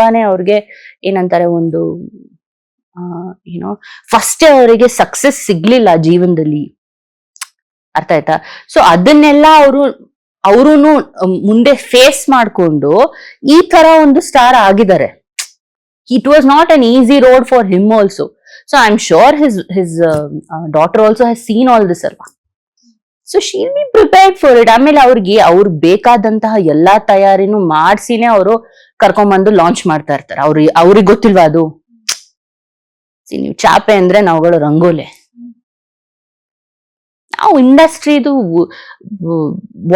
ತುಂಬಾನೇ ಅವ್ರಿಗೆ ಏನಂತಾರೆ ಒಂದು ಏನೋ ಫಸ್ಟ್ ಅವರಿಗೆ ಸಕ್ಸಸ್ ಸಿಗ್ಲಿಲ್ಲ ಜೀವನದಲ್ಲಿ, ಅರ್ಥ ಆಯ್ತಾ? ಸೊ ಅದನ್ನೆಲ್ಲ ಅವರುನು ಮುಂದೆ ಫೇಸ್ ಮಾಡ್ಕೊಂಡು ಈ ತರ ಒಂದು ಸ್ಟಾರ್ ಆಗಿದ್ದಾರೆ. It was not an easy road for him also. So I'm sure his daughter also has seen all this alva. So she'll be prepared for it. ಆಮೇಲೆ ಅವ್ರಿಗೆ ಬೇಕಾದಂತಹ ಎಲ್ಲಾ ತಯಾರಿನೂ ಮಾಡ್ಸಿನೇ ಅವರು ಕರ್ಕೊಂಡ್ಬಂದು ಲಾಂಚ್ ಮಾಡ್ತಾ ಇರ್ತಾರೆ. ಅವ್ರಿಗೆ ಗೊತ್ತಿಲ್ವಾ ಅದು? ನೀವು ಚಾಪೆ ಅಂದ್ರೆ ನಾವುಗಳು ರಂಗೋಲೆ. ನಾವು ಇಂಡಸ್ಟ್ರಿದು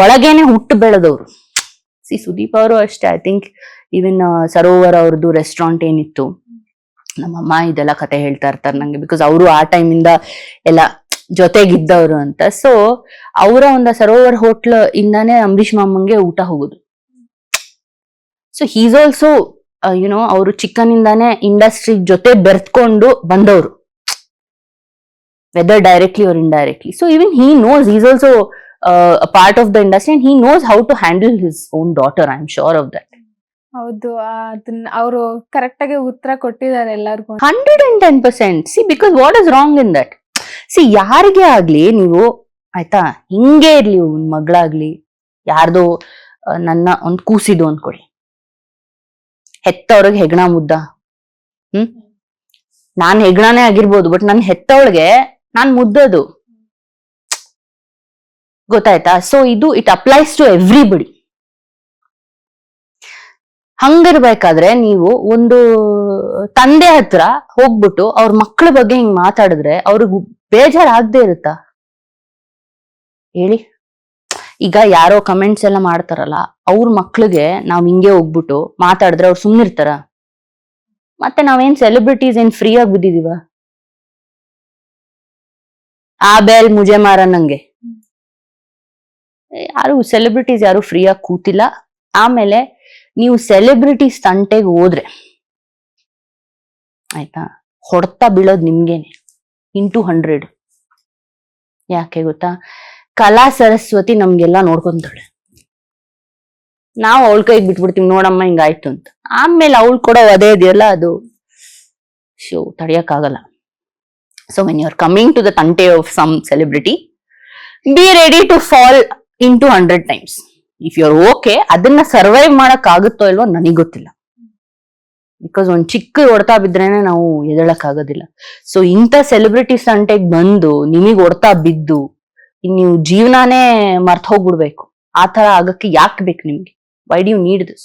ಒಳಗೇನೆ ಹುಟ್ಟು ಬೆಳೆದವ್ರು. ಸುದೀಪ್ ಅವರು ಅಷ್ಟೇ. ಐ ಥಿಂಕ್ ಈವನ್ ಸರೋವರ್ ಅವ್ರದ್ದು ರೆಸ್ಟೋರೆಂಟ್ ಏನಿತ್ತು, ನಮ್ಮಮ್ಮ ಇದೆಲ್ಲ ಕತೆ ಹೇಳ್ತಾ ಇರ್ತಾರೆ ನಂಗೆ, ಬಿಕಾಸ್ ಅವರು ಆ ಟೈಮಿಂದ ಎಲ್ಲ ಜೊತೆಗಿದ್ದವ್ರು ಅಂತ. ಸೊ ಅವರ ಒಂದು ಸರೋವರ್ ಹೋಟ್ಲ್ ಇಂದಾನೆ ಅಂಬರೀಷ್ ಮಾಮಂಗೆ ಊಟ ಹೋಗುದು. ಸೊ ಹೀಸ್ ಆಲ್ಸೋ ಅವರು ಚಿಕ್ಕನಿಂದಾನೆ ಇಂಡಸ್ಟ್ರಿ ಜೊತೆ ಬೆರ್ತ್ಕೊಂಡು ಬಂದವರು, whether directly or indirectly. So even he knows, is also a part of the industry and he knows how to handle his own daughter. I am sure of that. ಹೌದು, ಅದನ್ನ ಅವರು correct ಆಗಿ ಉತ್ತರ ಕೊಟ್ಟಿದ್ದಾರೆ ಎಲ್ಲರಿಗೂ. 110%. See, because what is wrong in that? See, ಯಾರಿಗೆ ಆಗ್ಲಿ ನೀವು ಆಯ್ತಾ, ಹಿಂಗೆ ಇರ್ಲಿ, ಒಂದ್ ಮಗಳಾಗ್ಲಿ, ಯಾರ್ದೋ ನನ್ನ ಒಂದ್ ಕೂಸಿದು ಅನ್ಕೊಳ್ಳಿ, ಹೆತ್ತವ್ರಿಗೆ ಹೆಗ್ಣ ಮುದ್ದ. ನಾನ್ ಹೆಗ್ಣಾನೇ ಆಗಿರ್ಬೋದು, ಬಟ್ ನನ್ ಹೆತ್ತವಳಿಗೆ ನಾನ್ ಮುದ್ದದು, ಗೊತ್ತಾಯ್ತಾ? So it applies to everybody. ಹಂಗಿರ್ಬೇಕಾದ್ರೆ ನೀವು ಒಂದು ತಂದೆ ಹತ್ರ ಹೋಗ್ಬಿಟ್ಟು ಅವ್ರ ಮಕ್ಕಳ ಬಗ್ಗೆ ಹಿಂಗ್ ಮಾತಾಡಿದ್ರೆ ಅವ್ರಿಗೆ ಬೇಜಾರಾಗದೆ ಇರುತ್ತಾ ಹೇಳಿ? ಈಗ ಯಾರೋ ಕಮೆಂಟ್ಸ್ ಎಲ್ಲ ಮಾಡ್ತಾರಲ್ಲ, ಅವ್ರ ಮಕ್ಳಿಗೆ ನಾವ್ ಹಿಂಗೆ ಹೋಗ್ಬಿಟ್ಟು ಮಾತಾಡಿದ್ರೆ ಅವ್ರು ಸುಮ್ನಿರ್ತಾರ? ಮತ್ತೆ ನಾವೇನ್ ಸೆಲೆಬ್ರಿಟೀಸ್ ಏನ್ ಫ್ರೀ ಆಗಿ ಬಿದ್ದಿದೀವ? ಆ ಬೇಲ್ ಮುಜೆ ಮಾರ ನಂಗೆ ಯಾರು ಸೆಲೆಬ್ರಿಟೀಸ್ ಯಾರು ಫ್ರೀ ಆಗಿ ಕೂತಿಲ್ಲ. ಆಮೇಲೆ ನೀವು ಸೆಲೆಬ್ರಿಟೀಸ್ ತಂಟೆಗೆ ಹೋದ್ರೆ ಆಯ್ತಾ, ಹೊಡ್ತಾ ಬೀಳೋದ್ ನಿಮ್ಗೇನೆ ಇಂಟು 100. ಯಾಕೆ ಗೊತ್ತಾ? ಕಲಾ ಸರಸ್ವತಿ ನಮ್ಗೆಲ್ಲಾ ನೋಡ್ಕೊಂತಾಳೆ, ನಾವು ಅವಳ ಕೈಗೆ ಬಿಟ್ಬಿಡ್ತೀವಿ, ನೋಡಮ್ಮ ಹಿಂಗಾಯ್ತು ಅಂತ. ಆಮೇಲೆ ಅವಳು ಕೊಡೋ ಅದೇ ಇದೆಯಲ್ಲ, ಅದು ತಡಿಯಕ್ಕಾಗಲ್ಲ. So when you are coming to the ತಂಟೆ of some celebrity, be ready to fall into 100 times. If you're okay, ಅದನ್ನ ಸರ್ವೈವ್ ಮಾಡಕ್ ಆಗುತ್ತೋ ಇಲ್ವೋ ನನಗ್ ಗೊತ್ತಿಲ್ಲ. ಬಿಕಾಸ್ ಒಂದ್ ಚಿಕ್ಕ ಹೊಡ್ತಾ ಬಿದ್ರೇನೆ ನಾವು ಎದಳಕ್ ಆಗೋದಿಲ್ಲ. ಸೊ ಇಂಥ ಸೆಲೆಬ್ರಿಟೀಸ್ ಅಂಟೆಗ್ ಬಂದು ನಿಮಗ್ ಹೊಡ್ತಾ ಬಿದ್ದು ನೀವು ಜೀವನಾನೇ ಮರ್ತ್ ಹೋಗ್ಬಿಡ್ಬೇಕು. ಆ ತರ ಆಗಕ್ಕೆ ಯಾಕೆ ಬೇಕು ನಿಮ್ಗೆ? Why do you need this?